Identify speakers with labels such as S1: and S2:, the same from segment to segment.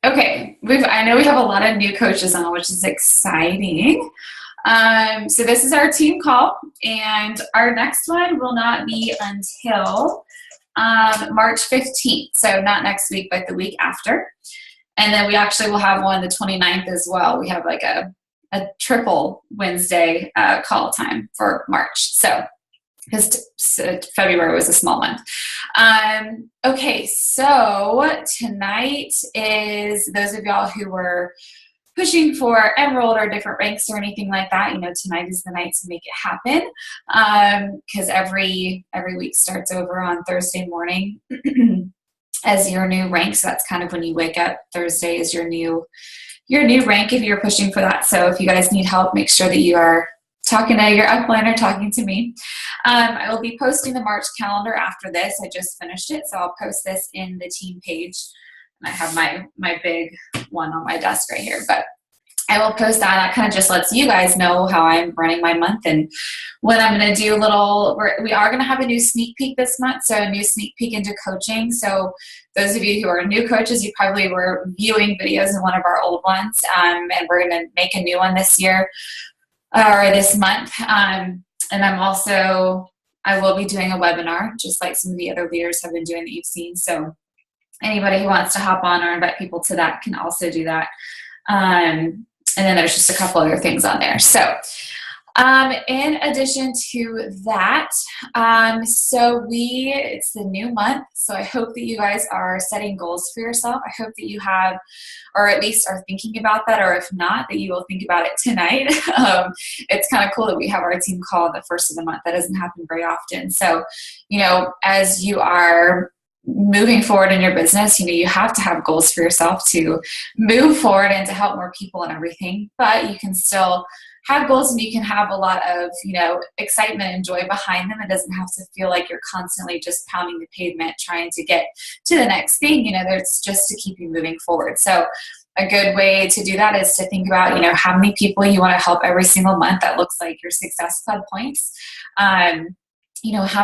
S1: Okay, I know we have a lot of new coaches on, which is exciting. So this is our team call, and our next one will not be until March 15th. So not next week, but the week after. And then we actually will have one the 29th as well. We have like a triple Wednesday call time for March. So because February was a small month. Okay, so tonight is those of y'all who were pushing for Emerald or different ranks or anything like that, tonight is the night to make it happen, because every week starts over on Thursday morning as your new rank. So that's kind of when you wake up. Thursday is your new rank if you're pushing for that. So if you guys need help, make sure that you are talking to your upline or talking to me. I will be posting the March calendar after this. I just finished it, so I'll post this in the team page. And I have my big one on my desk right here, but I will post that. That kind of just lets you guys know how I'm running my month and when I'm going to do we are going to have a new sneak peek this month, so a new sneak peek into coaching. So those of you who are new coaches, you probably were viewing videos in one of our old ones, and we're going to make a new one this year or this month. And I will be doing a webinar, just like some of the other leaders have been doing that you've seen. So anybody who wants to hop on or invite people to that can also do that. And then there's just a couple other things on there. So in addition to that, it's the new month. So I hope that you guys are setting goals for yourself. I hope that you have, or at least are thinking about that, or if not, that you will think about it tonight. It's kind of cool that we have our team call the first of the month. That doesn't happen very often. So, as you are moving forward in your business, you have to have goals for yourself to move forward and to help more people and everything, but you can still have goals and you can have a lot of, excitement and joy behind them. It doesn't have to feel like you're constantly just pounding the pavement trying to get to the next thing, it's just to keep you moving forward. So a good way to do that is to think about, how many people you want to help every single month. That looks like your Success Club points. How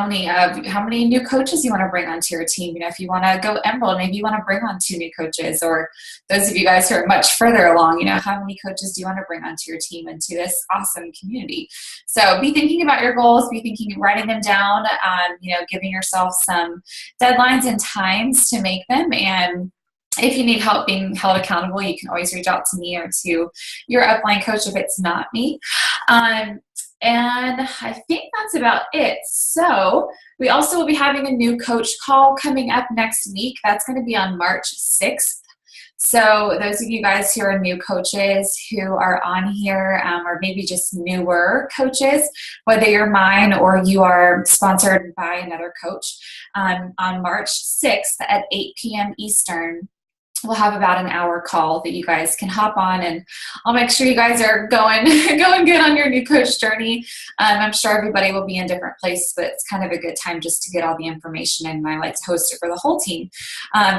S1: many new coaches you want to bring onto your team. If you want to go Emerald, maybe you want to bring on 2 new coaches, or those of you guys who are much further along, how many coaches do you want to bring onto your team and to this awesome community? So be thinking about your goals, writing them down, giving yourself some deadlines and times to make them. And if you need help being held accountable, you can always reach out to me or to your upline coach if it's not me. And I think that's about it. So we also will be having a new coach call coming up next week. That's going to be on March 6th. So those of you guys who are new coaches who are on here, or maybe just newer coaches, whether you're mine or you are sponsored by another coach, on March 6th at 8 p.m. Eastern, we'll have about an hour call that you guys can hop on, and I'll make sure you guys are going good on your new coach journey. I'm sure everybody will be in different places, but it's kind of a good time just to get all the information, and I like to host it for the whole team,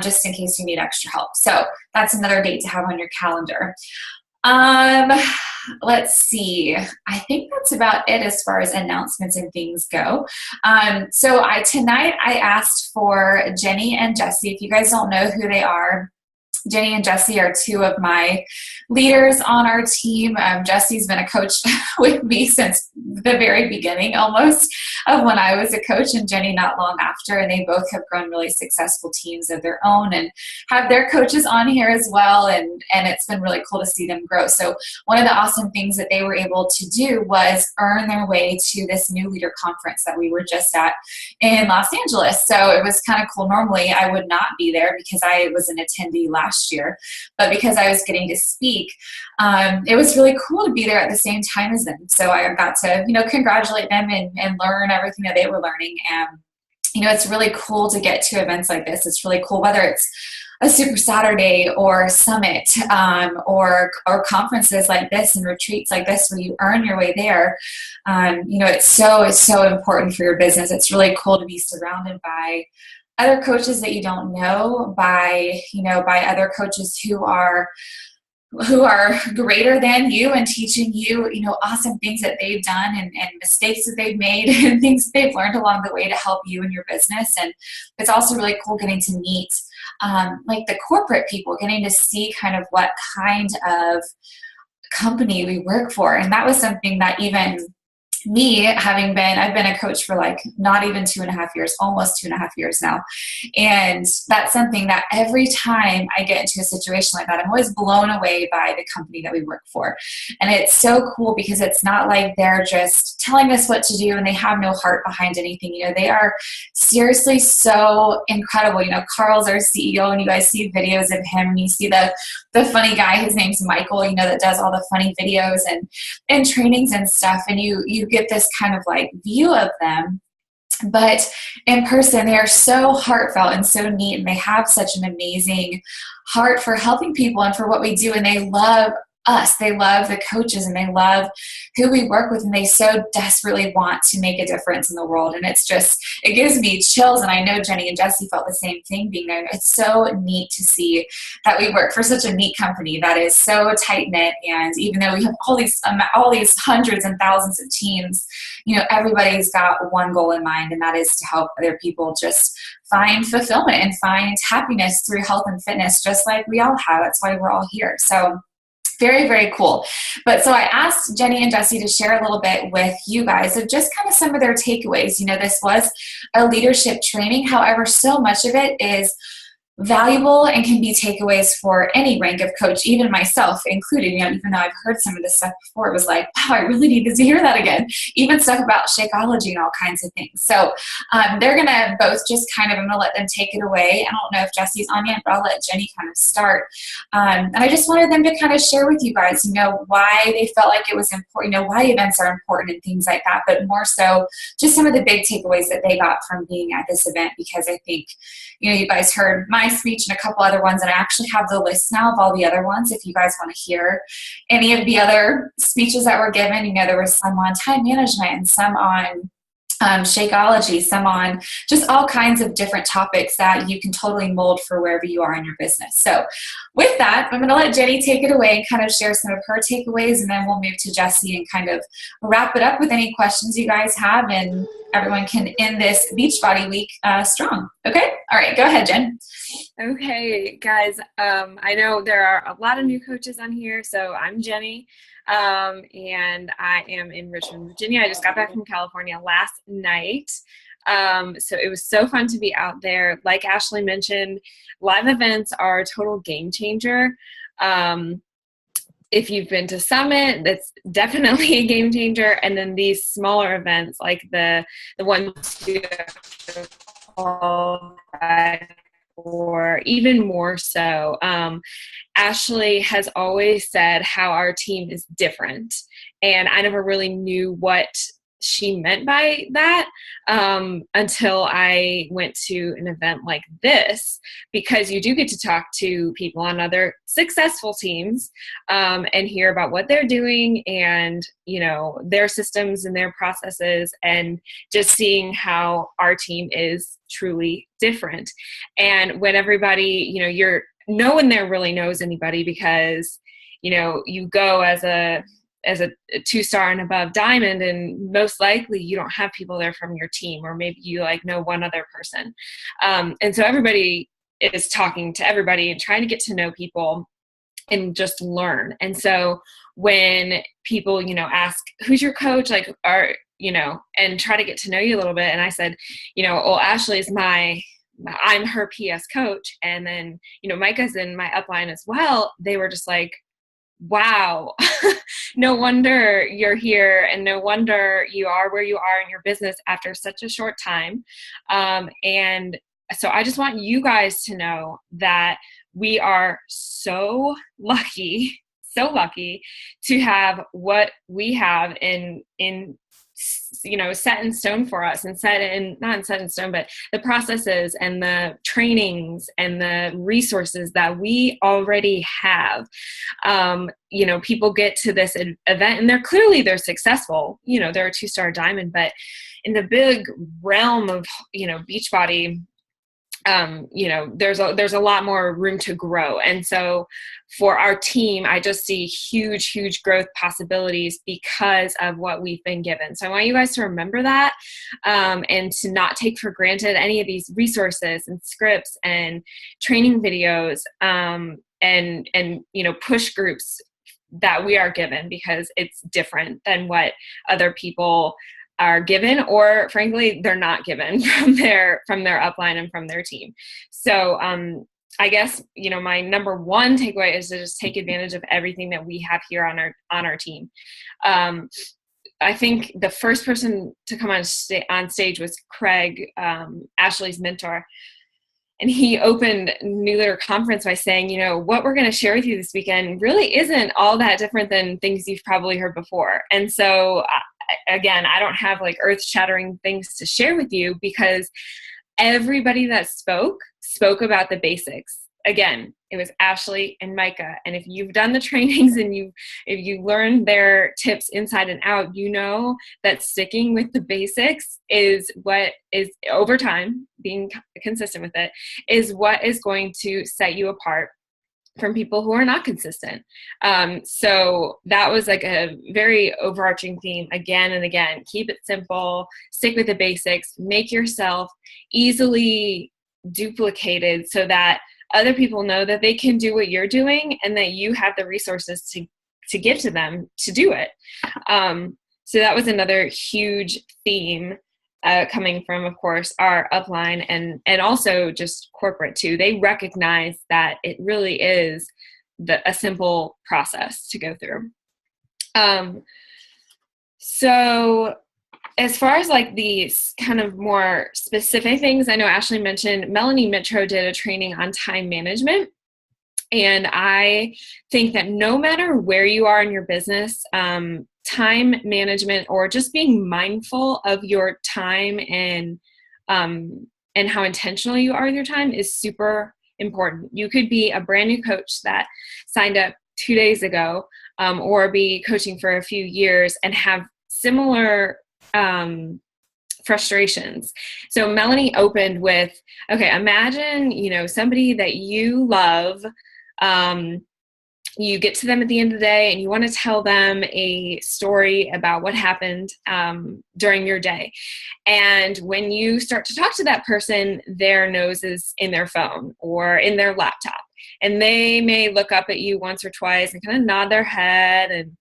S1: just in case you need extra help. So that's another date to have on your calendar. Let's see. I think that's about it as far as announcements and things go. So tonight I asked for Jenny and Jesse. If you guys don't know who they are, Jenny and Jesse are 2 of my leaders on our team. Jesse's been a coach with me since the very beginning almost of when I was a coach, and Jenny not long after, and they both have grown really successful teams of their own and have their coaches on here as well, and it's been really cool to see them grow. So one of the awesome things that they were able to do was earn their way to this new leader conference that we were just at in Los Angeles. So it was kind of cool. Normally I would not be there because I was an attendee last year, but because I was getting to speak, it was really cool to be there at the same time as them. So I got to, congratulate them and learn everything that they were learning. And, it's really cool to get to events like this. It's really cool, whether it's a Super Saturday or summit, or conferences like this and retreats like this where you earn your way there. It's so important for your business. It's really cool to be surrounded by other coaches that you don't know, by other coaches who are greater than you and teaching you, awesome things that they've done and mistakes that they've made and things that they've learned along the way to help you in your business. And it's also really cool getting to meet like the corporate people, getting to see kind of what kind of company we work for. And that was something that even me, I've been a coach for like not even 2.5 years, almost 2.5 years now. And that's something that every time I get into a situation like that, I'm always blown away by the company that we work for. And it's so cool because it's not like they're just telling us what to do and they have no heart behind anything. They are seriously so incredible. Carl's our CEO, and you guys see videos of him, and you see the funny guy, his name's Michael, that does all the funny videos and trainings and stuff. And you get this kind of like view of them, but in person they are so heartfelt and so neat, and they have such an amazing heart for helping people and for what we do, and they love us, they love the coaches, and they love who we work with, and they so desperately want to make a difference in the world. And it gives me chills, and I know Jenny and Jesse felt the same thing being there. It's so neat to see that we work for such a neat company that is so tight-knit, and even though we have all these hundreds and thousands of teams, everybody's got one goal in mind, and that is to help other people just find fulfillment and find happiness through health and fitness, just like we all have. That's why we're all here. So very, very cool. But so I asked Jenny and Jesse to share a little bit with you guys of just kind of some of their takeaways. This was a leadership training. However, so much of it is valuable and can be takeaways for any rank of coach, even myself included. Even though I've heard some of this stuff before, it was like, wow, I really needed to hear that again. Even stuff about Shakeology and all kinds of things. So they're going to both just I'm going to let them take it away. I don't know if Jesse's on yet, but I'll let Jenny kind of start. And I just wanted them to kind of share with you guys, why they felt like it was important, why events are important and things like that, but more so just some of the big takeaways that they got from being at this event, because I think, you guys heard my speech and a couple other ones, and I actually have the list now of all the other ones if you guys want to hear any of the other speeches that were given. There was some on time management and some on Shakeology, some on just all kinds of different topics that you can totally mold for wherever you are in your business. So with that, I'm going to let Jenny take it away and kind of share some of her takeaways, and then we'll move to Jesse and kind of wrap it up with any questions you guys have, and everyone can end this Beachbody Week strong. Okay? All right, go ahead, Jen.
S2: Okay, guys, I know there are a lot of new coaches on here, so I'm Jenny. And I am in Richmond, Virginia. I just got back from California last night. So it was so fun to be out there. Like Ashley mentioned, live events are a total game changer. If you've been to Summit, that's definitely a game changer. And then these smaller events, like the ones you have to qualify or even more so. Ashley has always said how our team is different, and I never really knew what she meant by that until I went to an event like this, because you do get to talk to people on other successful teams and hear about what they're doing and, their systems and their processes, and just seeing how our team is truly different. And when everybody, no one there really knows anybody, because, you go as a 2-star and above diamond, and most likely you don't have people there from your team, or maybe you know one other person. And so everybody is talking to everybody and trying to get to know people and just learn. And so when people, ask, who's your coach? And try to get to know you a little bit. And I said, well, Ashley's I'm her PS coach. And then, Micah's in my upline as well. They were just like, wow, no wonder you're here, and no wonder you are where you are in your business after such a short time. And so I just want you guys to know that we are so lucky to have what we have in set in stone for us, and not set in stone, but the processes and the trainings and the resources that we already have. People get to this event and they're successful, they're a 2-star diamond, but in the big realm of, Beachbody, there's a lot more room to grow. And so for our team, I just see huge growth possibilities because of what we've been given. So I want you guys to remember that, and to not take for granted any of these resources and scripts and training videos, and push groups that we are given, because it's different than what other people are given, or frankly, they're not given from their upline and from their team. So I guess, my number one takeaway is to just take advantage of everything that we have here on our team. I think the first person to come on stage was Craig, Ashley's mentor. And he opened New Leader Conference by saying, what we're going to share with you this weekend really isn't all that different than things you've probably heard before. And so, again, I don't have like earth-shattering things to share with you, because everybody that spoke about the basics. Again, it was Ashley and Micah. And if you've done the trainings and if you learned their tips inside and out, that sticking with the basics is what is, over time, being consistent with it, is what is going to set you apart from people who are not consistent. So that was like a very overarching theme again and again. Keep it simple, stick with the basics, make yourself easily duplicated so that other people know that they can do what you're doing and that you have the resources to give to them to do it. So that was another huge theme, coming from, of course, our upline and also just corporate too. They recognize that it really is a simple process to go through. So as far as like these kind of more specific things, I know Ashley mentioned Melanie Mitro did a training on time management. And I think that no matter where you are in your business, time management, or just being mindful of your time and how intentional you are with your time, is super important. You could be a brand new coach that signed up 2 days ago, or be coaching for a few years and have similar frustrations. So Melanie opened with, okay, imagine, somebody that you love, you get to them at the end of the day and you want to tell them a story about what happened during your day. And when you start to talk to that person, their nose is in their phone or in their laptop. And they may look up at you once or twice and kind of nod their head and,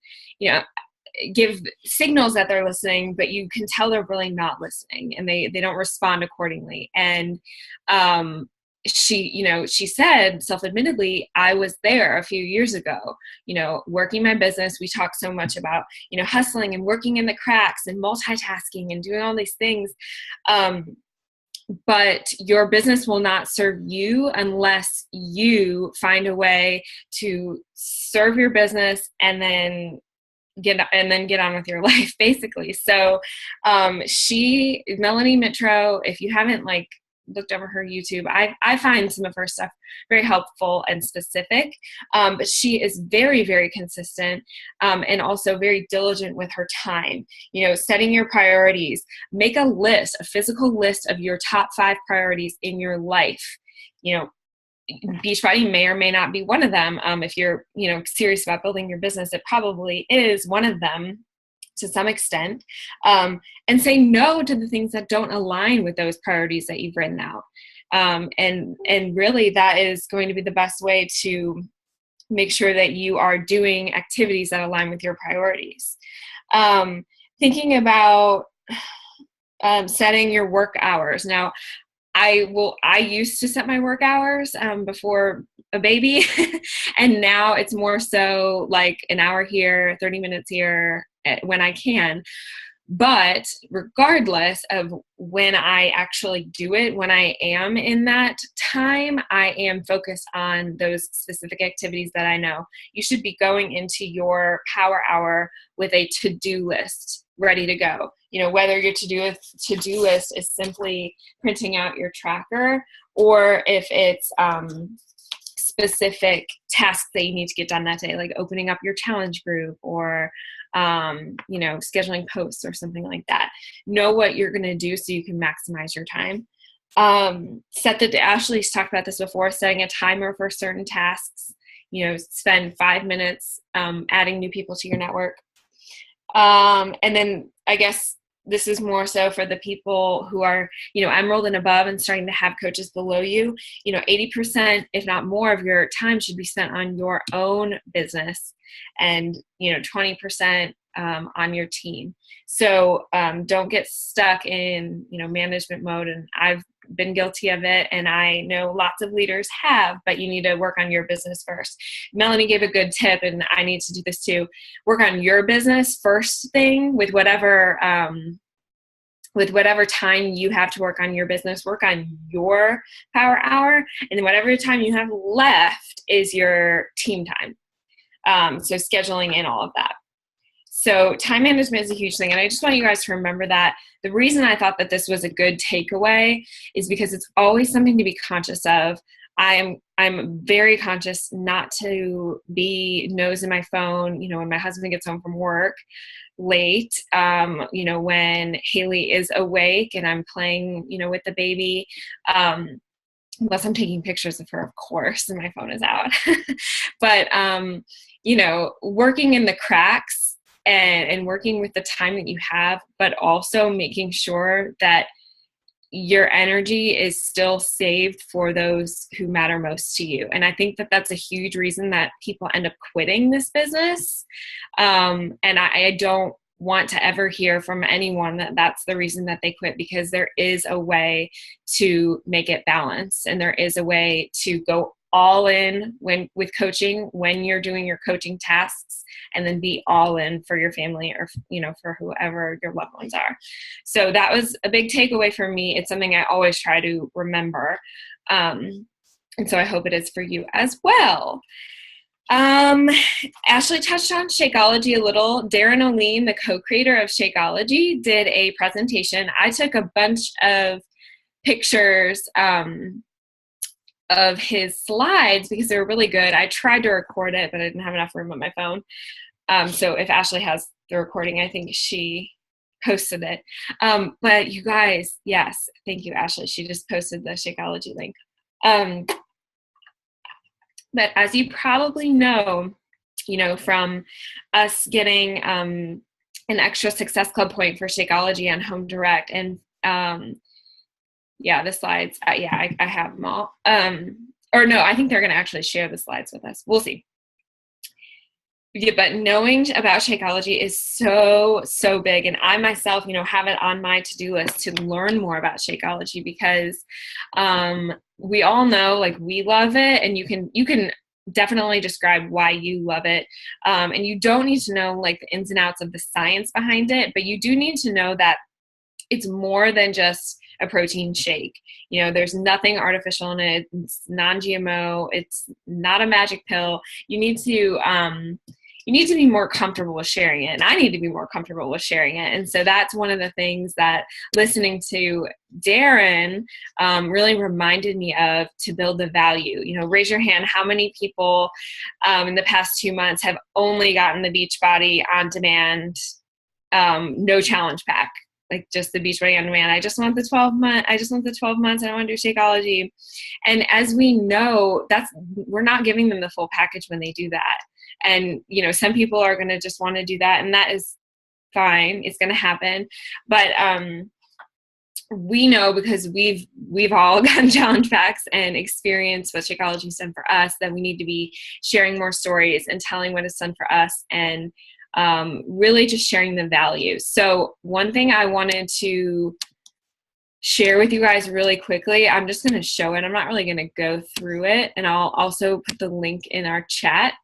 S2: give signals that they're listening, but you can tell they're really not listening, and they don't respond accordingly. And she said, self-admittedly, I was there a few years ago, working my business. We talk so much about, hustling and working in the cracks and multitasking and doing all these things. But your business will not serve you unless you find a way to serve your business and then get on with your life, basically. So Melanie Mitro, if you haven't looked over her YouTube, I find some of her stuff very helpful and specific, but she is very, very consistent, and also very diligent with her time. Setting your priorities, make a physical list of your top 5 priorities in your life. Beachbody may or may not be one of them. If you're, serious about building your business, it probably is one of them to some extent. And say no to the things that don't align with those priorities that you've written out. And really that is going to be the best way to make sure that you are doing activities that align with your priorities. Thinking about setting your work hours. Now, I used to set my work hours before a baby, and now it's more so like an hour here, 30 minutes here when I can. But regardless of when I actually do it, when I am in that time, I am focused on those specific activities that I know. You should be going into your power hour with a to-do list ready to go. Whether your to-do list is simply printing out your tracker, or if it's specific tasks that you need to get done that day, like opening up your challenge group or scheduling posts or something like that. Know what you're going to do so you can maximize your time. Ashley's talked about this before, setting a timer for certain tasks, spend 5 minutes adding new people to your network. And then I guess this is more so for the people who are, emerald and above and starting to have coaches below you. 80%, if not more, of your time should be spent on your own business, and 20% on your team. So don't get stuck in management mode. And I've been guilty of it, and I know lots of leaders have, but you need to work on your business first. Melanie gave a good tip, and I need to do this too. Work on your business first thing with whatever time you have to work on your business. Work on your power hour, and then whatever time you have left is your team time. So scheduling in all of that. So time management is a huge thing. And I just want you guys to remember that. The reason I thought that this was a good takeaway is because it's always something to be conscious of. I'm very conscious not to be nose in my phone, when my husband gets home from work late, when Haley is awake and I'm playing, with the baby, unless I'm taking pictures of her, of course, and my phone is out. But, working in the cracks, and working with the time that you have, but also making sure that your energy is still saved for those who matter most to you. And I think that that's a huge reason that people end up quitting this business. And I don't want to ever hear from anyone that that's the reason that they quit, because there is a way to make it balanced, and there is a way to go all in with coaching when you're doing your coaching tasks, and then be all in for your family, or for whoever your loved ones are. So that was a big takeaway for me. It's something I always try to remember, and so I hope it is for you as well. Ashley touched on Shakeology a little. Darren O'Lean, the co-creator of Shakeology, did a presentation. I took a bunch of pictures of his slides because they were really good. I tried to record it, but I didn't have enough room on my phone. So if Ashley has the recording, I think she posted it. But you guys, yes, thank you, Ashley. She just posted the Shakeology link. But as you probably know, from us getting an extra Success Club point for Shakeology on Home Direct, and the slides, I have them all. Or no, I think they're going to actually share the slides with us. We'll see. Yeah, but knowing about Shakeology is so, so big. And I myself, have it on my to-do list to learn more about Shakeology, because we all know, we love it, and you can definitely describe why you love it. And you don't need to know the ins and outs of the science behind it, but you do need to know that it's more than just a protein shake. There's nothing artificial in it. It's non-GMO. It's not a magic pill. You need to be more comfortable with sharing it. And I need to be more comfortable with sharing it. And so that's one of the things that listening to Darren really reminded me of, to build the value. Raise your hand. How many people in the past 2 months have only gotten the Beachbody on demand, no challenge pack? Just the Beachbody on demand. I just want the 12 months. I don't want to do Shakeology. And as we know, we're not giving them the full package when they do that. And, some people are going to just want to do that, and that is fine. It's going to happen. But we know, because we've all gotten challenge packs and experienced what Shakeology's done for us, that we need to be sharing more stories and telling what it's done for us, and really just sharing the value. So one thing I wanted to share with you guys really quickly, I'm just going to show it. I'm not really going to go through it, and I'll also put the link in our chat,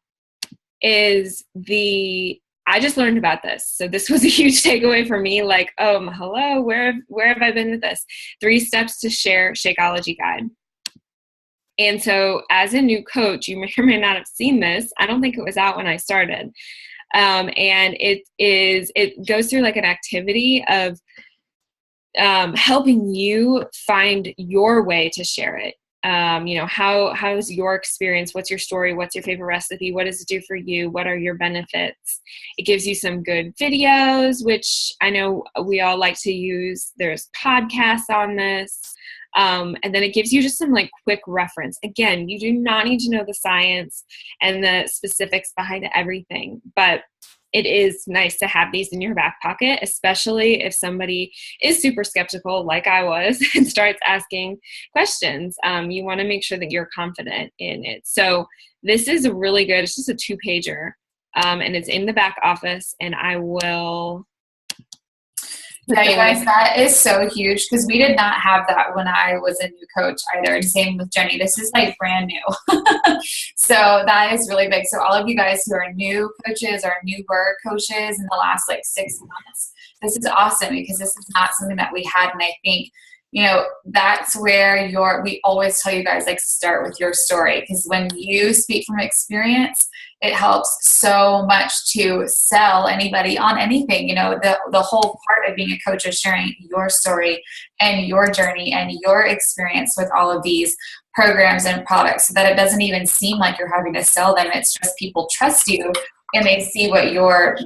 S2: I just learned about this. So this was a huge takeaway for me. Hello, where have I been with this? 3 steps to share Shakeology guide. And so as a new coach, you may or may not have seen this. I don't think it was out when I started. And it goes through an activity of helping you find your way to share it. How's your experience? What's your story? What's your favorite recipe? What does it do for you? What are your benefits? It gives you some good videos, which I know we all like to use. There's podcasts on this. And then it gives you just some like quick reference. Again, you do not need to know the science and the specifics behind everything, but it is nice to have these in your back pocket, especially if somebody is super skeptical like I was and starts asking questions. You want to make sure that you're confident in it. So this is a really good, it's just a 2-pager, and it's in the back office, and I will.
S1: Yeah, you guys, that is so huge because we did not have that when I was a new coach either. And same with Jenny. This is like brand new. So that is really big. So all of you guys who are new coaches or newer coaches in the last like 6 months, this is awesome because this is not something that we had. And I think, you know, that's where we always tell you guys, like, start with your story, because when you speak from experience, it helps so much to sell anybody on anything. You know, the whole part of being a coach is sharing your story and your journey and your experience with all of these programs and products, so that it doesn't even seem like you're having to sell them. It's just people trust you and they see what your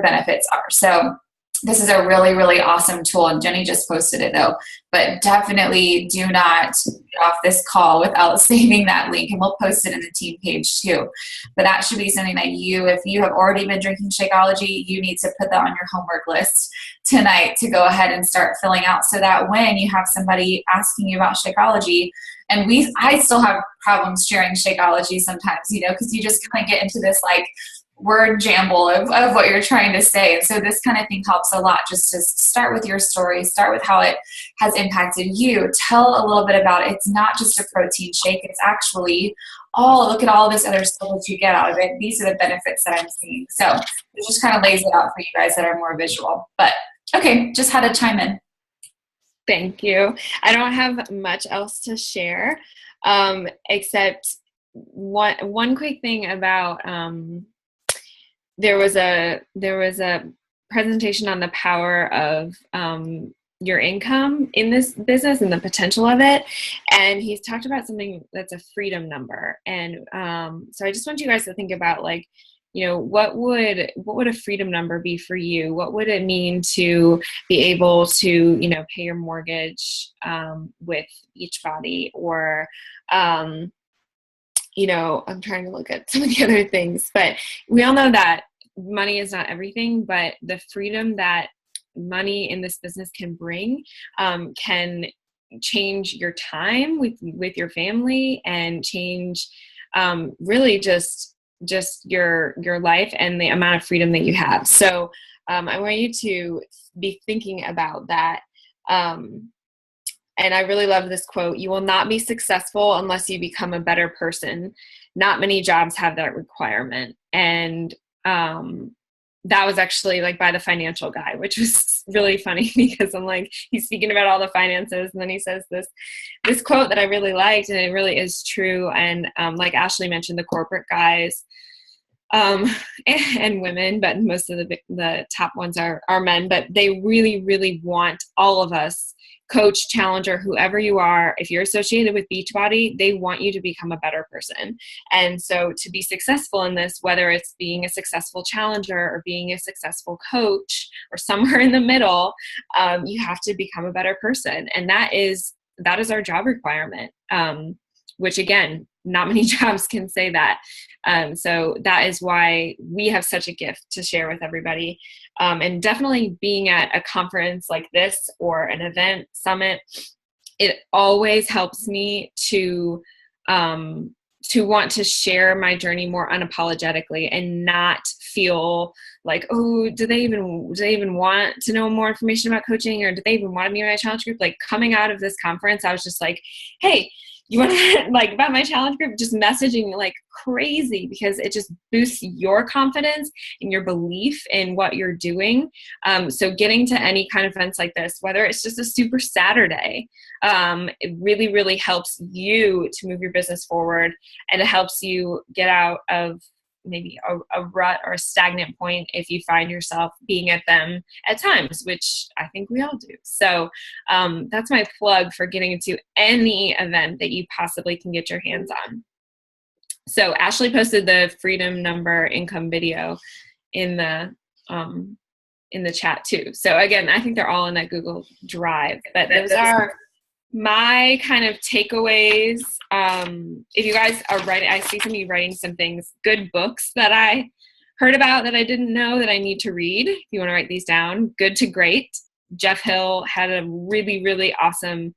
S1: benefits are. So this is a really, really awesome tool, and Jenny just posted it though. But definitely do not get off this call without saving that link, and we'll post it in the team page too. But that should be something that if you have already been drinking Shakeology, you need to put that on your homework list tonight to go ahead and start filling out, so that when you have somebody asking you about Shakeology, and I still have problems sharing Shakeology sometimes, you know, because you just kind of get into this like word jumble of what you're trying to say. And so this kind of thing helps a lot, just to start with your story, start with how it has impacted you. Tell a little bit about it. It's not just a protein shake. It's actually look at all this other stuff that you get out of it. These are the benefits that I'm seeing. So it just kind of lays it out for you guys that are more visual. But okay, just had to chime in.
S2: Thank you. I don't have much else to share, except one quick thing about, there was a presentation on the power of your income in this business and the potential of it. And he's talked about something that's a freedom number. And so I just want you guys to think about, like, you know, what would a freedom number be for you? What would it mean to be able to, you know, pay your mortgage with Beachbody, or you know, I'm trying to look at some of the other things, but we all know that money is not everything, but the freedom that money in this business can bring can change your time with your family, and change really just your life and the amount of freedom that you have. So I want you to be thinking about that. And I really love this quote: "You will not be successful unless you become a better person. Not many jobs have that requirement." And that was actually like by the Financial Guy, which was really funny because I'm like, he's speaking about all the finances, and then he says this quote that I really liked, and it really is true. And like Ashley mentioned, the corporate guys and women, but most of the top ones are men, but they really, really want all of us, coach, challenger, whoever you are, if you're associated with Beachbody, they want you to become a better person. And so to be successful in this, whether it's being a successful challenger or being a successful coach or somewhere in the middle, you have to become a better person. And that is our job requirement, which again, not many jobs can say that. So that is why we have such a gift to share with everybody. And definitely being at a conference like this or an event summit, it always helps me to want to share my journey more unapologetically and not feel like, oh, do they even want to know more information about coaching, or do they even want to be in my challenge group? Like, coming out of this conference, I was just like, hey, you want to like about my challenge group, just messaging like crazy, because it just boosts your confidence and your belief in what you're doing. So getting to any kind of events like this, whether it's just a super Saturday, it really, really helps you to move your business forward, and it helps you get out of maybe a rut or a stagnant point if you find yourself being at them at times, which I think we all do. So that's my plug for getting into any event that you possibly can get your hands on. So Ashley posted the freedom number income video in the chat too. So again, I think they're all in that Google Drive, but those are My kind of takeaways, if you guys are writing, I see some of you writing some things, good books that I heard about that I didn't know that I need to read. If you want to write these down, Good to Great. Jeff Hill had a really, really awesome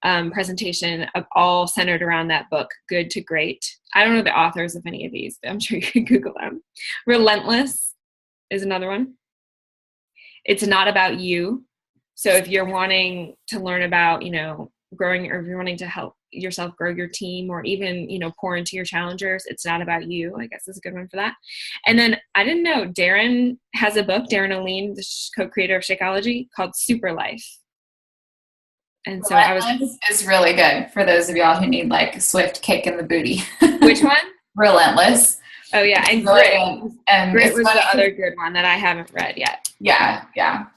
S2: presentation of all centered around that book, Good to Great. I don't know the authors of any of these, but I'm sure you can Google them. Relentless is another one. It's Not About You. So if you're wanting to learn about, growing, or if you're wanting to help yourself grow your team, or even, pour into your challengers, It's Not About You, I guess is a good one for that. And then I didn't know, Darren has a book, Darren Oline, the co-creator of Shakeology, called Super Life. And so
S1: Relentless is really good for those of y'all who need like a swift kick in the booty.
S2: Which one?
S1: Relentless.
S2: Oh yeah, and Grit was the other good one that I haven't read yet.
S1: Yeah.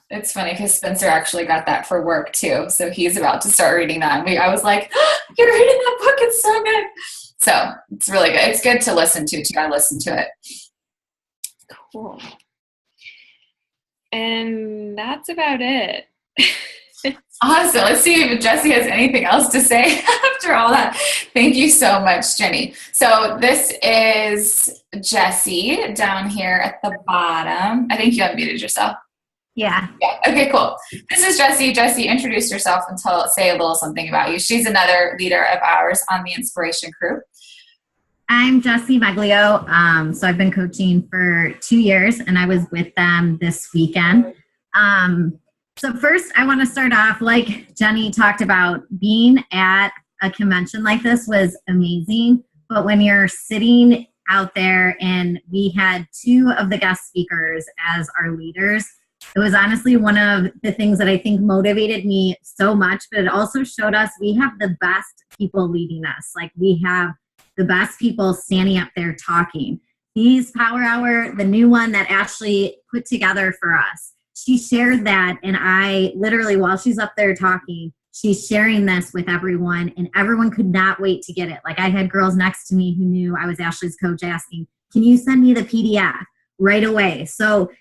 S1: It's funny because Spencer actually got that for work too, so he's about to start reading that. And I was like, oh, "You're reading that book? It's so good." So it's really good. It's good to listen to too. I listen to it.
S2: Cool. And that's about it.
S1: Awesome. Let's see if Jessie has anything else to say after all that. Thank you so much, Jenny. So this is Jessie down here at the bottom. I think you unmuted yourself.
S3: Yeah.
S1: Okay, cool. This is Jessie. Jessie, introduce yourself and say a little something about you. She's another leader of ours on the Inspiration Crew.
S3: I'm Jessie Meglio. So I've been coaching for 2 years, and I was with them this weekend. So first, I want to start off, like Jenny talked about, being at a convention like this was amazing. But when you're sitting out there, and we had 2 of the guest speakers as our leaders, it was honestly one of the things that I think motivated me so much, but it also showed us we have the best people leading us. Like, we have the best people standing up there talking. These Power Hour, the new one that Ashley put together for us, she shared that, and I literally, while she's up there talking, she's sharing this with everyone, and everyone could not wait to get it. Like, I had girls next to me who knew I was Ashley's coach asking, "Can you send me the PDF right away?" So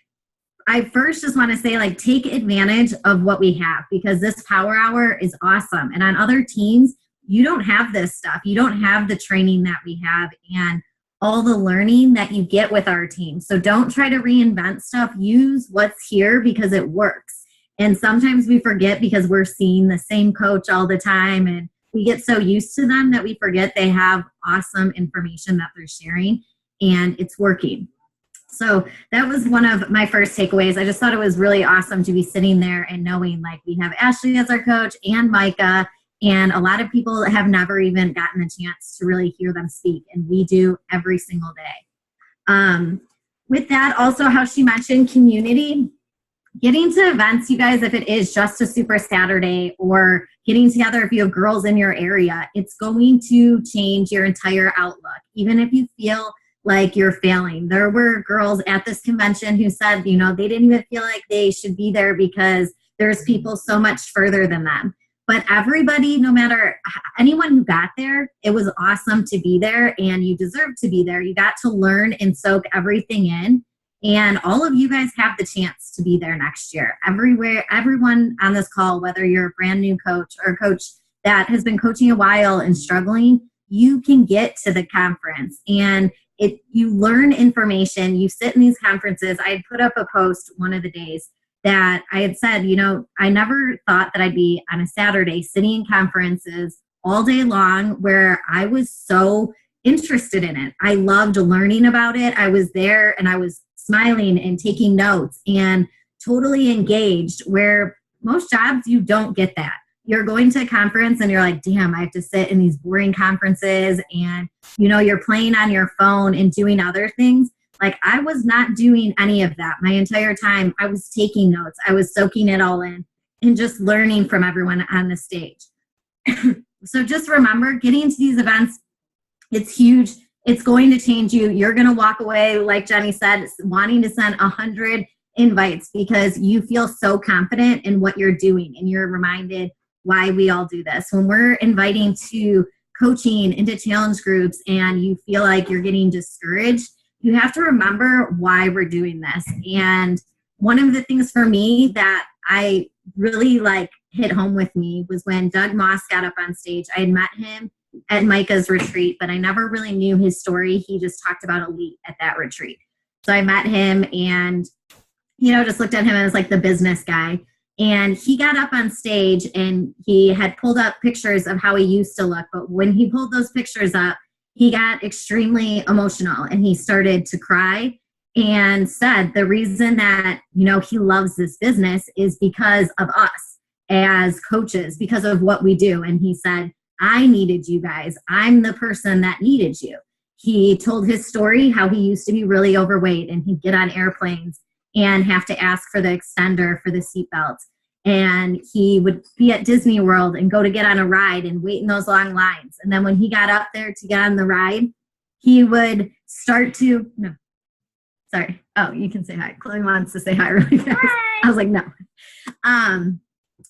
S3: I first just want to say, like, take advantage of what we have, because this Power Hour is awesome. And on other teams, you don't have this stuff. You don't have the training that we have and all the learning that you get with our team. So don't try to reinvent stuff. Use what's here because it works. And sometimes we forget because we're seeing the same coach all the time, and we get so used to them that we forget they have awesome information that they're sharing, and it's working. So that was one of my first takeaways. I just thought it was really awesome to be sitting there and knowing, like, we have Ashley as our coach and Micah, and a lot of people have never even gotten the chance to really hear them speak, and we do every single day. With that, also how she mentioned community, getting to events, you guys, if it is just a Super Saturday or getting together if you have girls in your area, it's going to change your entire outlook, even if you feel like you're failing. There were girls at this convention who said, they didn't even feel like they should be there because there's people so much further than them. But everybody, no matter anyone who got there, it was awesome to be there, and you deserve to be there. You got to learn and soak everything in. And all of you guys have the chance to be there next year. Everyone on this call, whether you're a brand new coach or a coach that has been coaching a while and struggling, you can get to the conference. And you learn information. You sit in these conferences. I had put up a post one of the days that I had said, I never thought that I'd be on a Saturday sitting in conferences all day long where I was so interested in it. I loved learning about it. I was there and I was smiling and taking notes and totally engaged, where most jobs you don't get that. You're going to a conference and you're like, damn, I have to sit in these boring conferences, and you're playing on your phone and doing other things. Like, I was not doing any of that my entire time. I was taking notes. I was soaking it all in and just learning from everyone on the stage. So just remember, getting to these events, it's huge. It's going to change you. You're going to walk away, like Jenny said, wanting to send 100 invites because you feel so confident in what you're doing, and you're reminded why we all do this. When we're inviting to coaching into challenge groups and you feel like you're getting discouraged, you have to remember why we're doing this. And one of the things for me that I really hit home with me was when Doug Moss got up on stage. I had met him at Micah's retreat, but I never really knew his story. He just talked about elite at that retreat. So I met him and, just looked at him as like the business guy. And he got up on stage and he had pulled up pictures of how he used to look. But when he pulled those pictures up, he got extremely emotional and he started to cry and said the reason that, he loves this business is because of us as coaches, because of what we do. And he said, I needed you guys. I'm the person that needed you. He told his story, how he used to be really overweight and he'd get on airplanes and have to ask for the extender for the seatbelt. And he would be at Disney World and go to get on a ride and wait in those long lines. And then when he got up there to get on the ride, he would start to, no, sorry. Oh, you can say hi. Chloe wants to say hi really fast. Hi. I was like, no.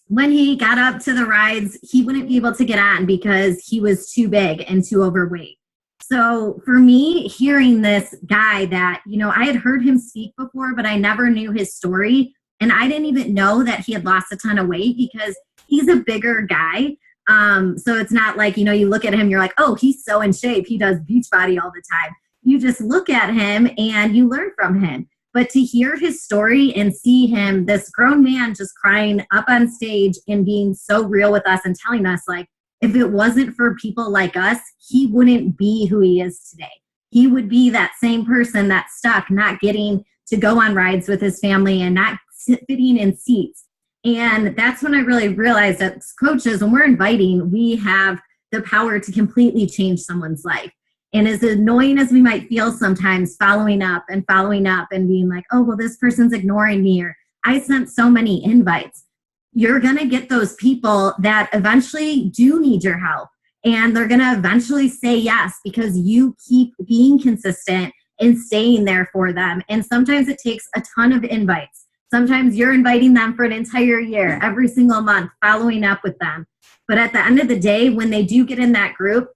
S3: When he got up to the rides, he wouldn't be able to get on because he was too big and too overweight. So for me, hearing this guy that, I had heard him speak before, but I never knew his story. And I didn't even know that he had lost a ton of weight because he's a bigger guy. So it's not like, you look at him, you're like, oh, he's so in shape. He does Beachbody all the time. You just look at him and you learn from him. But to hear his story and see him, this grown man just crying up on stage and being so real with us and telling us, like, if it wasn't for people like us, he wouldn't be who he is today. He would be that same person that's stuck, not getting to go on rides with his family and not fitting in seats. And that's when I really realized that as coaches, when we're inviting, we have the power to completely change someone's life. And as annoying as we might feel sometimes, following up and being like, oh, well, this person's ignoring me, or I sent so many invites. You're going to get those people that eventually do need your help. And they're going to eventually say yes because you keep being consistent and staying there for them. And sometimes it takes a ton of invites. Sometimes you're inviting them for an entire year, every single month, following up with them. But at the end of the day, when they do get in that group,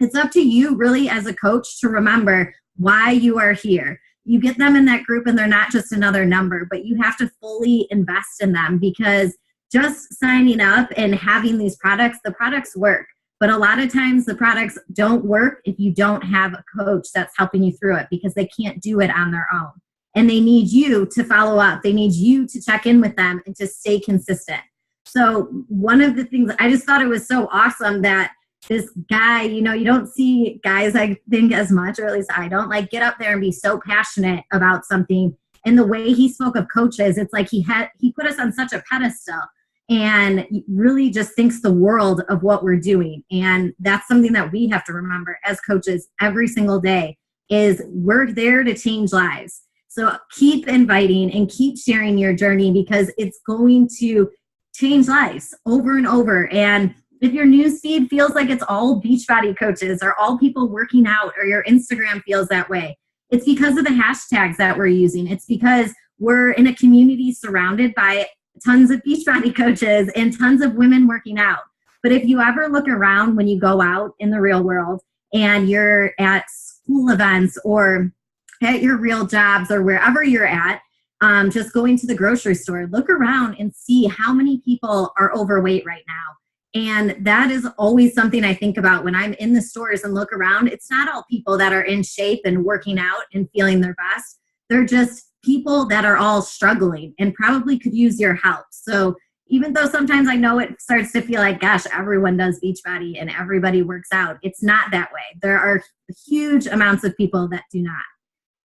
S3: it's up to you really as a coach to remember why you are here. You get them in that group and they're not just another number, but you have to fully invest in them because just signing up and having these products, the products work. But a lot of times the products don't work if you don't have a coach that's helping you through it because they can't do it on their own. And they need you to follow up. They need you to check in with them and to stay consistent. So one of the things, I just thought it was so awesome that this guy, you don't see guys, I think, as much, or at least I don't, like get up there and be so passionate about something. And the way he spoke of coaches, it's like he put us on such a pedestal and really just thinks the world of what we're doing. And that's something that we have to remember as coaches every single day is we're there to change lives. So keep inviting and keep sharing your journey because it's going to change lives over and over. And if your newsfeed feels like it's all Beachbody coaches or all people working out, or your Instagram feels that way, it's because of the hashtags that we're using. It's because we're in a community surrounded by tons of Beachbody coaches and tons of women working out. But if you ever look around when you go out in the real world and you're at school events or at your real jobs or wherever you're at, just going to the grocery store, look around and see how many people are overweight right now. And that is always something I think about when I'm in the stores and look around. It's not all people that are in shape and working out and feeling their best. They're just people that are all struggling and probably could use your help. So even though sometimes I know it starts to feel like, gosh, everyone does Beachbody and everybody works out, it's not that way. There are huge amounts of people that do not.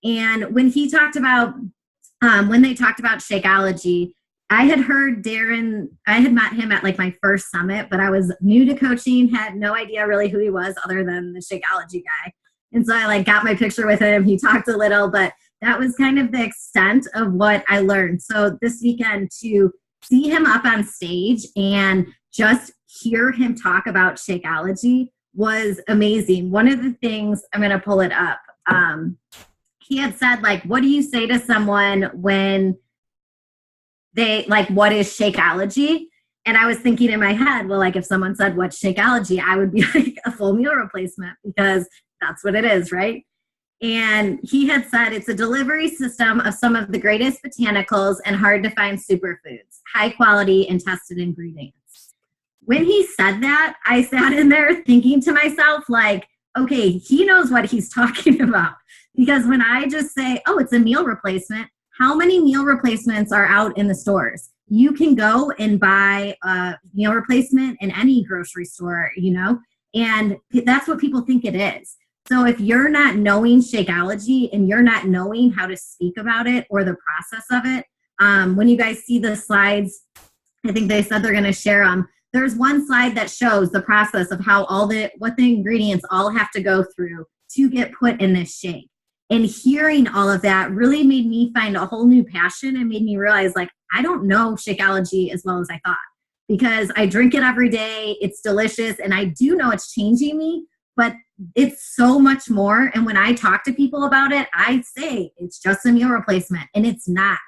S3: And when he talked about, when they talked about Shakeology, I had heard Darren, I had met him at like my first summit, but I was new to coaching, had no idea really who he was other than the Shakeology guy. And so I like got my picture with him. He talked a little, but that was kind of the extent of what I learned. So this weekend to see him up on stage and just hear him talk about Shakeology was amazing. One of the things, I'm going to pull it up. He had said, like, what do you say to someone when they, like, what is Shakeology? And I was thinking in my head, well, like, if someone said, what's Shakeology? I would be like a full meal replacement because that's what it is, right? And he had said it's a delivery system of some of the greatest botanicals and hard to find superfoods, high quality and tested ingredients. When he said that, I sat in there thinking to myself, like, okay, he knows what he's talking about. Because when I just say, oh, it's a meal replacement, how many meal replacements are out in the stores? You can go and buy a meal replacement in any grocery store, you know, and that's what people think it is. So if you're not knowing Shakeology and you're not knowing how to speak about it or the process of it, when you guys see the slides, I think they said they're going to share them. There's one slide that shows the process of how what the ingredients all have to go through to get put in this shake. And hearing all of that really made me find a whole new passion and made me realize, like, I don't know Shakeology as well as I thought, because I drink it every day. It's delicious. And I do know it's changing me, but it's so much more. And when I talk to people about it, I say it's just a meal replacement, and it's not.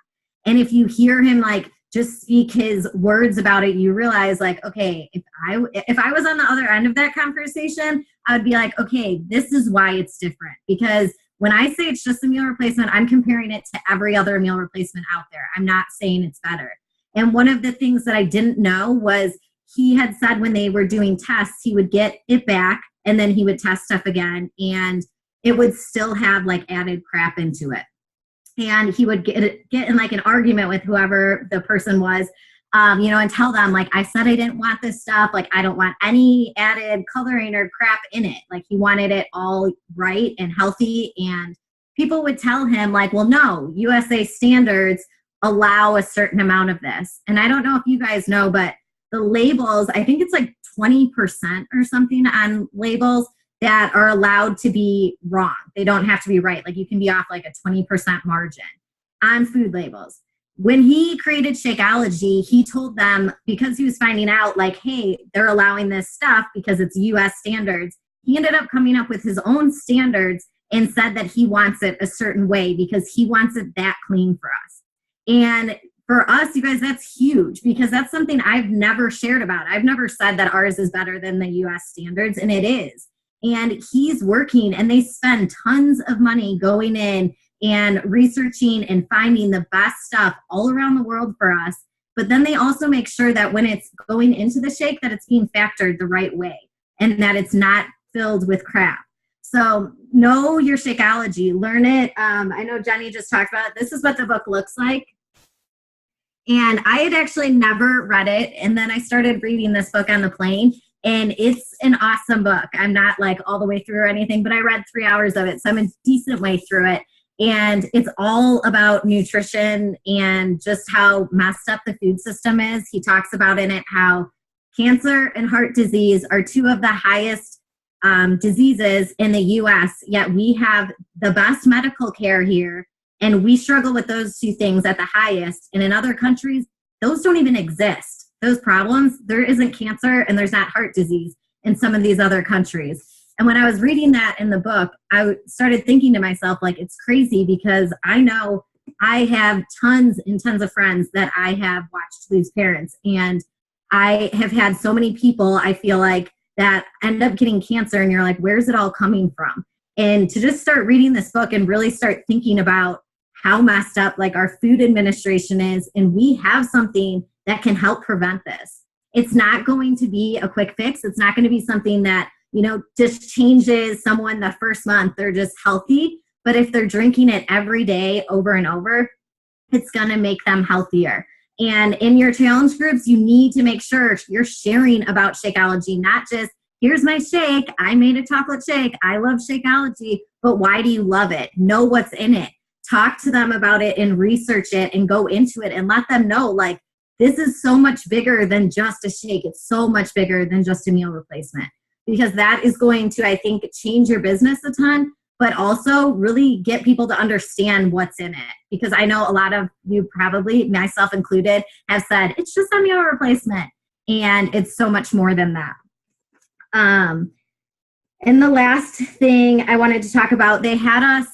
S3: And if you hear him like just speak his words about it, you realize, like, okay, if I was on the other end of that conversation, I would be like, okay, this is why it's different. Because when I say it's just a meal replacement, I'm comparing it to every other meal replacement out there. I'm not saying it's better. And one of the things that I didn't know was he had said when they were doing tests, he would get it back and then he would test stuff again, and it would still have like added crap into it. And he would get in like an argument with whoever the person was, you know, and tell them, like, I said I didn't want this stuff. Like, I don't want any added coloring or crap in it. Like, he wanted it all right and healthy. And people would tell him, like, well, no, USA standards allow a certain amount of this. And I don't know if you guys know, but the labels, I think it's like 20% or something on labels that are allowed to be wrong. They don't have to be right. Like, you can be off like a 20% margin on food labels. When he created Shakeology, he told them, because he was finding out, like, hey, they're allowing this stuff because it's US standards, he ended up coming up with his own standards and said that he wants it a certain way because he wants it that clean for us. And for us, you guys, that's huge, because that's something I've never shared about. I've never said that ours is better than the US standards, and it is. And he's working, and they spend tons of money going in and researching and finding the best stuff all around the world for us. But then they also make sure that when it's going into the shake, that it's being factored the right way and that it's not filled with crap. So know your Shakeology, learn it. I know Jenny just talked about it. This is what the book looks like. And I had actually never read it. And then I started reading this book on the plane. And it's an awesome book. I'm not like all the way through or anything, but I read 3 hours of it. So I'm a decent way through it. And it's all about nutrition and just how messed up the food system is. He talks about in it how cancer and heart disease are two of the highest diseases in the US, yet we have the best medical care here. And we struggle with those two things at the highest. And in other countries, those don't even exist. Those problems, there isn't cancer and there's not heart disease in some of these other countries. And when I was reading that in the book, I started thinking to myself, like, it's crazy, because I know I have tons and tons of friends that I have watched lose parents. And I have had so many people, I feel like, that end up getting cancer, and you're like, where's it all coming from? And to just start reading this book and really start thinking about how messed up like our food administration is, and we have something that can help prevent this. It's not going to be a quick fix. It's not going to be something that, you know, just changes someone the first month they're just healthy. But if they're drinking it every day over and over, it's going to make them healthier. And in your challenge groups, you need to make sure you're sharing about Shakeology, not just, here's my shake, I made a chocolate shake, I love Shakeology, but why do you love it? Know what's in it. Talk to them about it and research it and go into it and let them know, like, this is so much bigger than just a shake. It's so much bigger than just a meal replacement, because that is going to, I think, change your business a ton, but also really get people to understand what's in it. Because I know a lot of you, probably myself included, have said, it's just a meal replacement. And it's so much more than that. And the last thing I wanted to talk about, they had us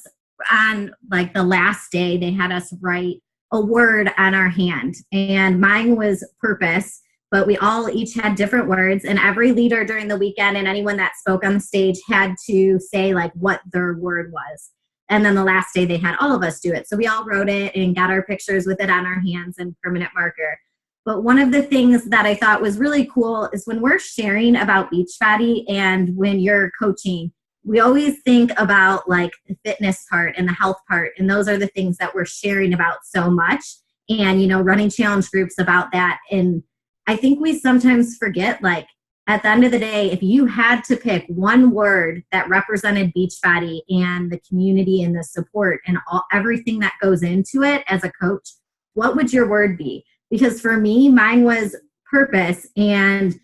S3: on like the last day, they had us write a word on our hand. And mine was purpose, but we all each had different words. And every leader during the weekend and anyone that spoke on the stage had to say like what their word was. And then the last day they had all of us do it. So we all wrote it and got our pictures with it on our hands and permanent marker. But one of the things that I thought was really cool is when we're sharing about Beachbody and when you're coaching, we always think about like the fitness part and the health part. And those are the things that we're sharing about so much. And, you know, running challenge groups about that. And I think we sometimes forget, like, at the end of the day, if you had to pick one word that represented Beachbody and the community and the support and everything that goes into it as a coach, what would your word be? Because for me, mine was purpose. And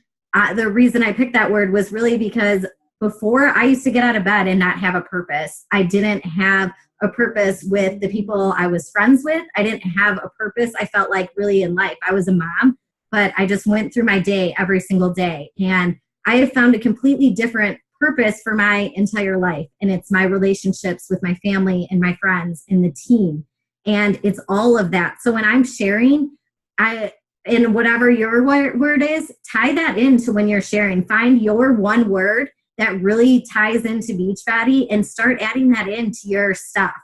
S3: the reason I picked that word was really because before I used to get out of bed and not have a purpose. I didn't have a purpose with the people I was friends with. I didn't have a purpose, I felt like, really in life. I was a mom, but I just went through my day every single day. And I have found a completely different purpose for my entire life. And it's my relationships with my family and my friends and the team. And it's all of that. So when I'm sharing, and whatever your word is, tie that into when you're sharing. Find your one word that really ties into Beachbody and start adding that into your stuff,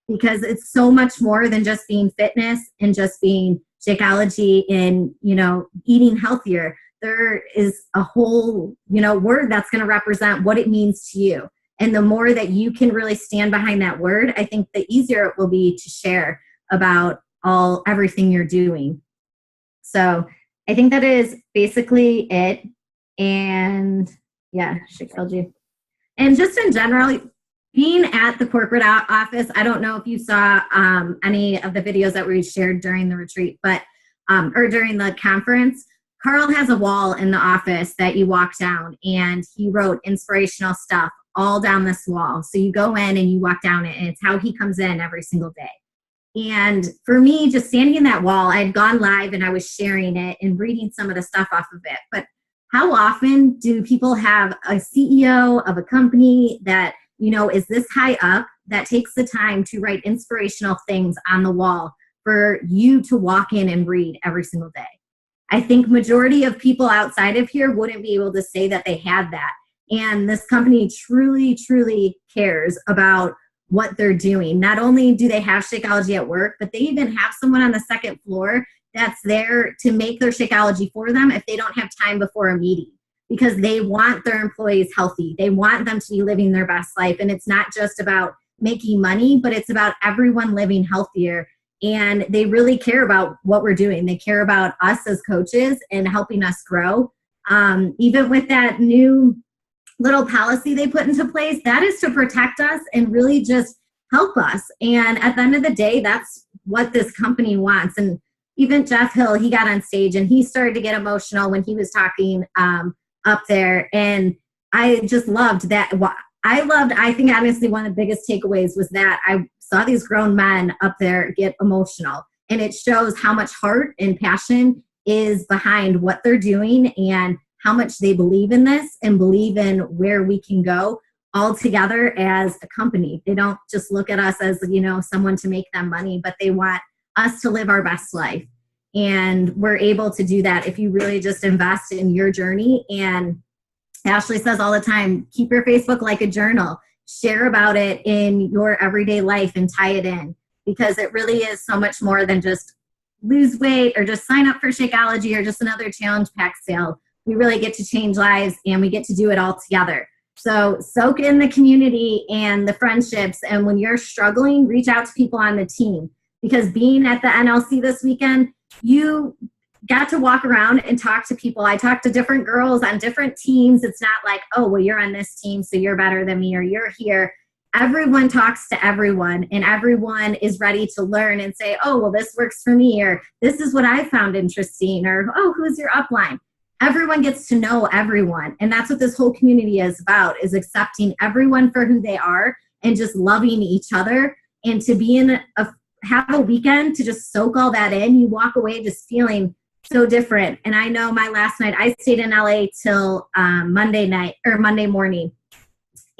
S3: because it's so much more than just being fitness and just being Shakeology and, you know, eating healthier. There is a whole, you know, word that's going to represent what it means to you. And the more that you can really stand behind that word, I think the easier it will be to share about everything you're doing. So I think that is basically it. And yeah, Shakeology. And just in general, being at the corporate office, I don't know if you saw any of the videos that we shared during the retreat, but or during the conference. Carl has a wall in the office that you walk down, and he wrote inspirational stuff all down this wall. So you go in and you walk down it, and it's how he comes in every single day. And for me, just standing in that wall, I had gone live and I was sharing it and reading some of the stuff off of it. But how often do people have a CEO of a company that, you know, is this high up, that takes the time to write inspirational things on the wall for you to walk in and read every single day? I think majority of people outside of here wouldn't be able to say that they had that. And this company truly, truly cares about what they're doing. Not only do they have Shakeology at work, but they even have someone on the second floor that's there to make their Shakeology for them if they don't have time before a meeting, because they want their employees healthy. They want them to be living their best life. And it's not just about making money, but it's about everyone living healthier. And they really care about what we're doing. They care about us as coaches and helping us grow. Even with that new little policy they put into place, that is to protect us and really just help us. And at the end of the day, that's what this company wants. And even Jeff Hill, he got on stage and he started to get emotional when he was talking up there. And I just loved that. I think honestly, one of the biggest takeaways was that I saw these grown men up there get emotional. And it shows how much heart and passion is behind what they're doing and how much they believe in this and believe in where we can go all together as a company. They don't just look at us as, you know, someone to make them money, but they want us to live our best life. And we're able to do that if you really just invest in your journey. And Ashley says all the time, keep your Facebook like a journal. Share about it in your everyday life and tie it in, because it really is so much more than just lose weight or just sign up for Shakeology or just another challenge pack sale. We really get to change lives and we get to do it all together. So soak in the community and the friendships. And when you're struggling, reach out to people on the team, because being at the NLC this weekend, you got to walk around and talk to people. I talked to different girls on different teams. It's not like, oh, well, you're on this team, so you're better than me, or you're here. Everyone talks to everyone, and everyone is ready to learn and say, oh, well, this works for me, or this is what I found interesting, or, oh, who's your upline? Everyone gets to know everyone. And that's what this whole community is about, is accepting everyone for who they are and just loving each other. And to be have a weekend to just soak all that in, you walk away just feeling so different. And I know my last night, I stayed in LA till Monday morning.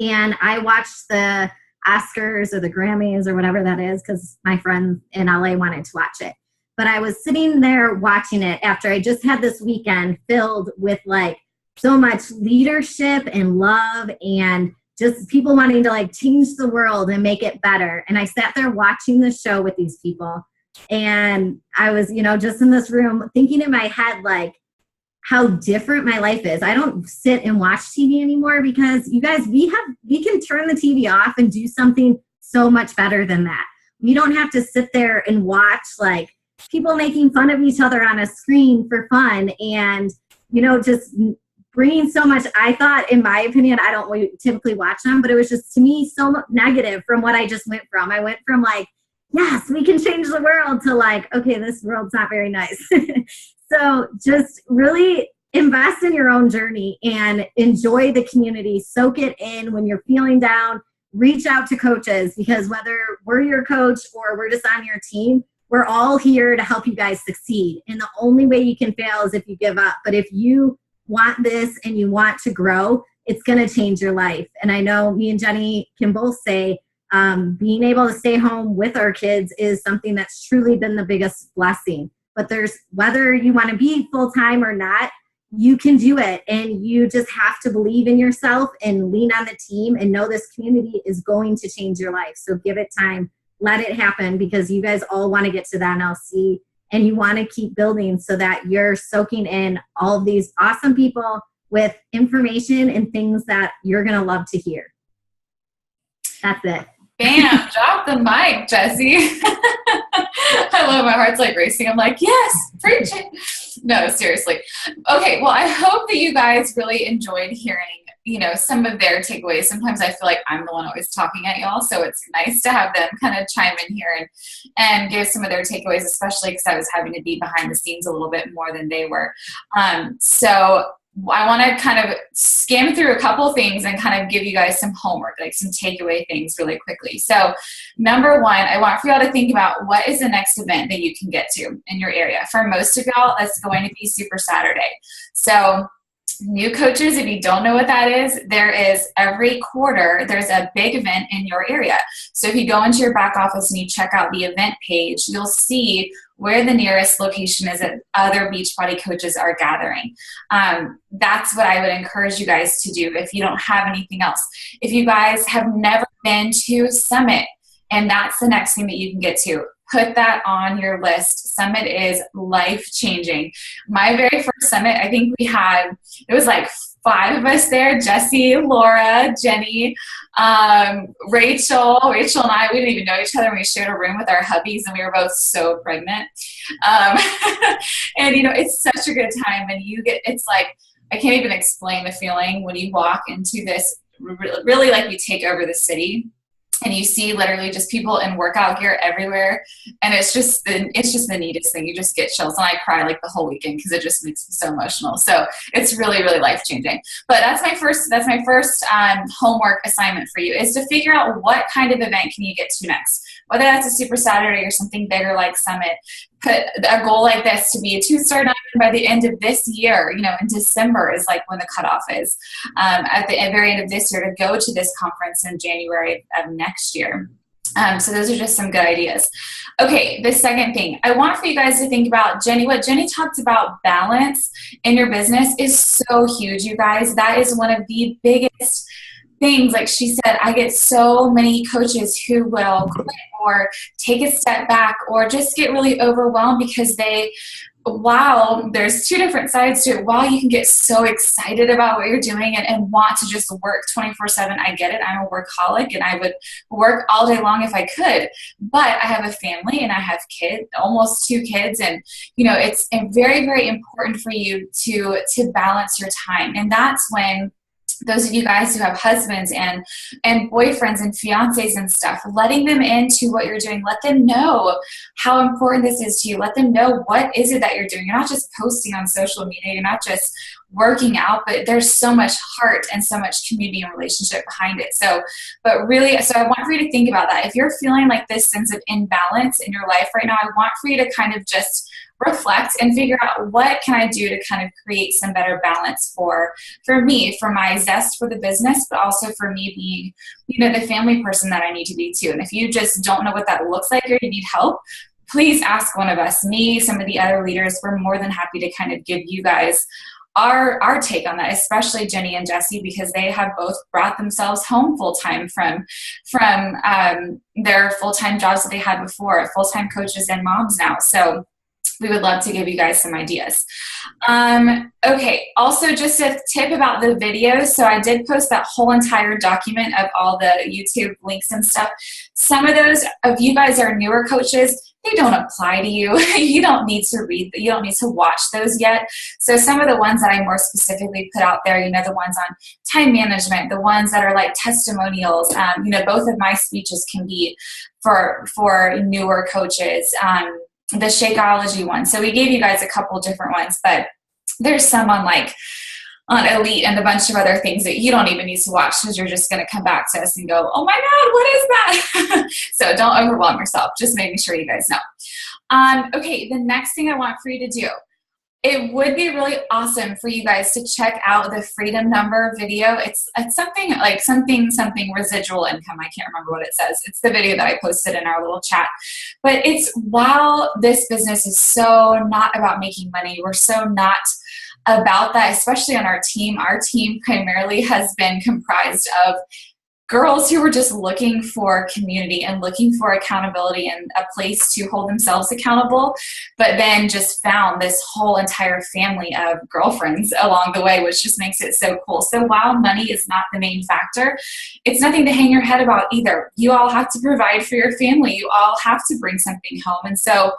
S3: And I watched the Oscars or the Grammys or whatever that is, because my friend in LA wanted to watch it. But I was sitting there watching it after I just had this weekend filled with like so much leadership and love and just people wanting to like change the world and make it better. And I sat there watching the show with these people, and I was, just in this room thinking in my head, like, how different my life is. I don't sit and watch TV anymore because you guys, we can turn the TV off and do something so much better than that. We don't have to sit there and watch like people making fun of each other on a screen for fun and, just bringing so much. I thought, in my opinion, I don't typically watch them, but it was just, to me, so negative from what I just went from. I went from like, yes, we can change the world, to like, okay, this world's not very nice. So just really invest in your own journey and enjoy the community. Soak it in. When you're feeling down, reach out to coaches, because whether we're your coach or we're just on your team, we're all here to help you guys succeed. And the only way you can fail is if you give up. But if you want this and you want to grow, it's going to change your life. And I know me and Jenny can both say being able to stay home with our kids is something that's truly been the biggest blessing. But there's, whether you want to be full-time or not, you can do it. And you just have to believe in yourself and lean on the team and know this community is going to change your life. So give it time, let it happen, because you guys all want to get to the NLC and you want to keep building so that you're soaking in all of these awesome people with information and things that you're going to love to hear. That's it.
S1: Bam, drop the mic, Jessie. I love, my heart's like racing. I'm like, yes, preach it. No, seriously. Okay, well, I hope that you guys really enjoyed hearing, some of their takeaways. Sometimes I feel like I'm the one always talking at y'all, so it's nice to have them kind of chime in here and give some of their takeaways, especially because I was having to be behind the scenes a little bit more than they were. So I want to kind of skim through a couple things and kind of give you guys some homework, like some takeaway things really quickly. So number one, I want for y'all to think about what is the next event that you can get to in your area. For most of y'all, that's going to be Super Saturday. So new coaches, if you don't know what that is, there is every quarter, there's a big event in your area. So if you go into your back office and you check out the event page, you'll see where the nearest location is that other Beachbody coaches are gathering. That's what I would encourage you guys to do if you don't have anything else. If you guys have never been to Summit, and that's the next thing that you can get to, put that on your list. Summit is life-changing. My very first Summit, I think it was like 5 of us there: Jessie, Laura, Jenny, Rachel and I. We didn't even know each other, and we shared a room with our hubbies, and we were both so pregnant. And it's such a good time, and it's like, I can't even explain the feeling when you walk into this, really like you take over the city. And you see literally just people in workout gear everywhere. And it's just the neatest thing. You just get chills. And I cry like the whole weekend because it just makes me so emotional. So it's really, really life-changing. But that's my first homework assignment for you, is to figure out what kind of event can you get to next. Whether that's a Super Saturday or something bigger like Summit. Put a goal like this to be a 2-star diamond by the end of this year. In December is like when the cutoff is. At the very end of this year, to go to this conference in January of next year. So those are just some good ideas. Okay, the second thing I want for you guys to think about, Jenny, what Jenny talked about, balance in your business is so huge, you guys. That is one of the biggest things. Like she said, I get so many coaches who will quit or take a step back or just get really overwhelmed because there's 2 different sides to it. While you can get so excited about what you're doing and want to just work 24/7, I get it. I'm a workaholic and I would work all day long if I could. But I have a family and I have kids, almost 2 kids. And, it's very, very important for you to balance your time. And that's when those of you guys who have husbands and boyfriends and fiancés and stuff, letting them into what you're doing, let them know how important this is to you. Let them know what is it that you're doing. You're not just posting on social media. You're not just working out, but there's so much heart and so much community and relationship behind it. So I want for you to think about that. If you're feeling like this sense of imbalance in your life right now, I want for you to kind of just reflect and figure out, what can I do to kind of create some better balance for me, for my zest for the business, but also for me being, the family person that I need to be too. And if you just don't know what that looks like or you need help, please ask one of us, me, some of the other leaders. We're more than happy to kind of give you guys our take on that, especially Jenny and Jesse, because they have both brought themselves home full-time from their full-time jobs that they had before, full-time coaches and moms now. So we would love to give you guys some ideas. Okay, also just a tip about the videos. So I did post that whole entire document of all the YouTube links and stuff. Some of those of you guys are newer coaches, they don't apply to you. You don't need to read, you don't need to watch those yet. So some of the ones that I more specifically put out there, the ones on time management, the ones that are like testimonials, both of my speeches can be for newer coaches. The Shakeology one. So we gave you guys a couple different ones, but there's some on Elite and a bunch of other things that you don't even need to watch, because you're just going to come back to us and go, oh my God, what is that? So don't overwhelm yourself. Just making sure you guys know. Okay, the next thing I want for you to do, it would be really awesome for you guys to check out the Freedom Number video. It's something like something residual income. I can't remember what it says. It's the video that I posted in our little chat. But it's, while this business is so not about making money, we're so not about that, especially on our team. Our team primarily has been comprised of girls who were just looking for community and looking for accountability and a place to hold themselves accountable, but then just found this whole entire family of girlfriends along the way, which just makes it so cool. So while money is not the main factor, it's nothing to hang your head about either. You all have to provide for your family. You all have to bring something home. And so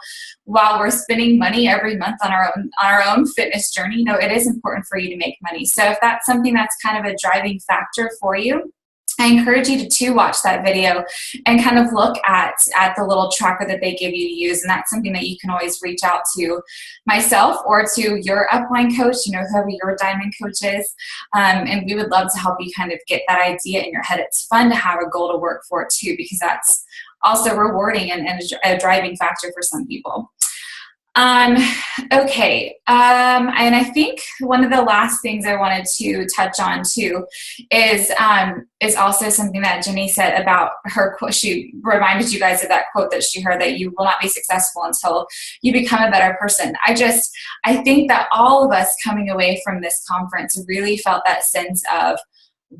S1: while we're spending money every month on our own fitness journey, it is important for you to make money. So if that's something that's kind of a driving factor for you, I encourage you to watch that video and kind of look at the little tracker that they give you to use. And that's something that you can always reach out to myself or to your upline coach, whoever your diamond coach is. And we would love to help you kind of get that idea in your head. It's fun to have a goal to work for too, because that's also rewarding and a driving factor for some people. Okay. And I think one of the last things I wanted to touch on too is also something that Jenny said about her quote. She reminded you guys of that quote that she heard, that you will not be successful until you become a better person. I think that all of us coming away from this conference really felt that sense of,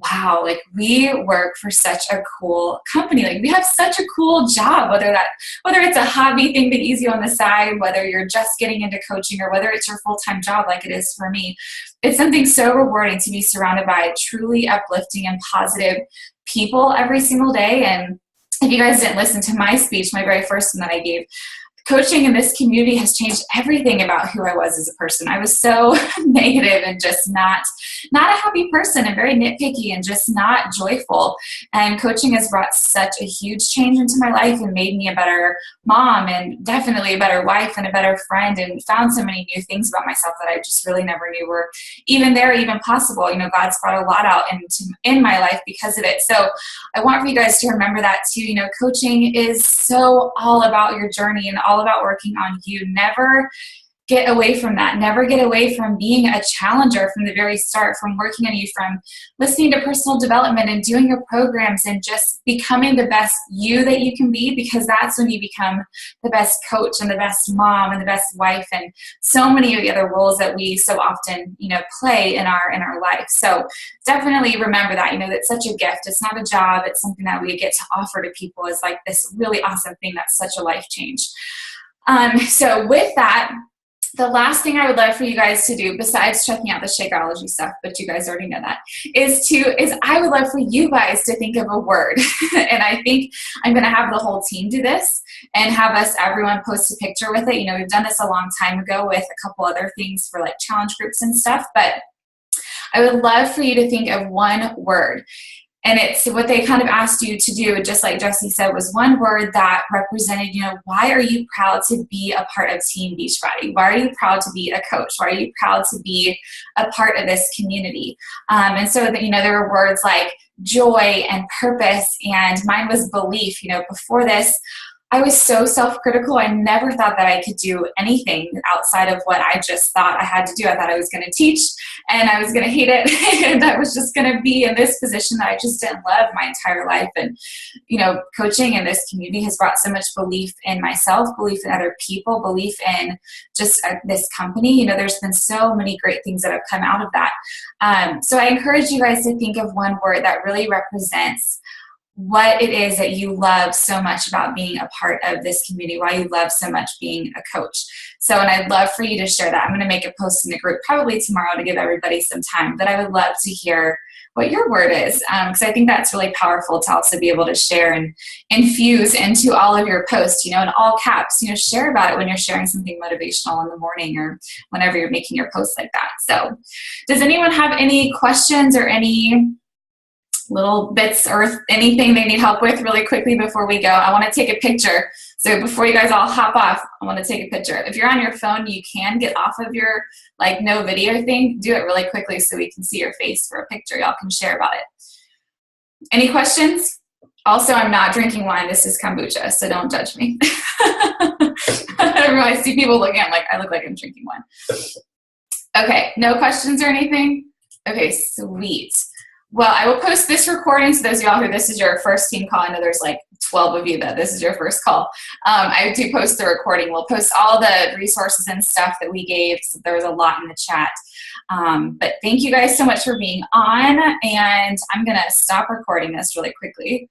S1: wow, we work for such a cool company. We have such a cool job, whether it's a hobby thing that you do on the side, whether you're just getting into coaching, or whether it's your full-time job like it is for me. It's something so rewarding to be surrounded by truly uplifting and positive people every single day. And if you guys didn't listen to my speech, my very first one that I gave, coaching in this community has changed everything about who I was as a person. I was so negative and just not a happy person, and very nitpicky and just not joyful. And coaching has brought such a huge change into my life and made me a better mom, and definitely a better wife and a better friend, and found so many new things about myself that I just really never knew were even there, even possible. God's brought a lot out in my life because of it. So I want for you guys to remember that too. Coaching is so all about your journey and all about working on you. Never get away from that. Never get away from being a challenger from the very start, from working on you, from listening to personal development and doing your programs and just becoming the best you that you can be, because that's when you become the best coach and the best mom and the best wife and so many of the other roles that we so often, play in our life. So definitely remember that, that's such a gift. It's not a job. It's something that we get to offer to people as like this really awesome thing that's such a life change. So with that, the last thing I would love for you guys to do, besides checking out the Shakeology stuff, but you guys already know that, is I would love for you guys to think of a word. And I think I'm going to have the whole team do this and have everyone post a picture with it. We've done this a long time ago with a couple other things for like challenge groups and stuff, but I would love for you to think of one word. And it's what they kind of asked you to do, just like Jesse said, was one word that represented, why are you proud to be a part of Team Beachbody? Why are you proud to be a coach? Why are you proud to be a part of this community? And so that, there were words like joy and purpose, and mine was belief. Before this, I was so self-critical. I never thought that I could do anything outside of what I just thought I had to do. I thought I was going to teach and I was going to hate it. And I was just going to be in this position that I just didn't love my entire life. And, you know, coaching in this community has brought so much belief in myself, belief in other people, belief in just this company. You know, there's been so many great things that have come out of that. So I encourage you guys to think of one word that really represents what it is that you love so much about being a part of this community, why you love so much being a coach. So, and I'd love for you to share that. I'm going to make a post in the group probably tomorrow to give everybody some time, but I would love to hear what your word is, because I think that's really powerful to also be able to share and infuse into all of your posts, you know, in all caps, you know, share about it when you're sharing something motivational in the morning or whenever you're making your posts like that. So does anyone have any questions or any little bits or anything they need help with really quickly before we go? I want to take a picture. So before you guys all hop off, I want to take a picture. If you're on your phone, you can get off of your like no video thing. Do it really quickly so we can see your face for a picture. Y'all can share about it. Any questions? Also, I'm not drinking wine. This is kombucha, so don't judge me. I see people looking, I'm like, I look like I'm drinking wine. Okay, no questions or anything? Okay, sweet. Well, I will post this recording to those of y'all who this is your first team call. I know there's like 12 of you that this is your first call. I do post the recording. We'll post all the resources and stuff that we gave. So there was a lot in the chat. But thank you guys so much for being on. And I'm going to stop recording this really quickly.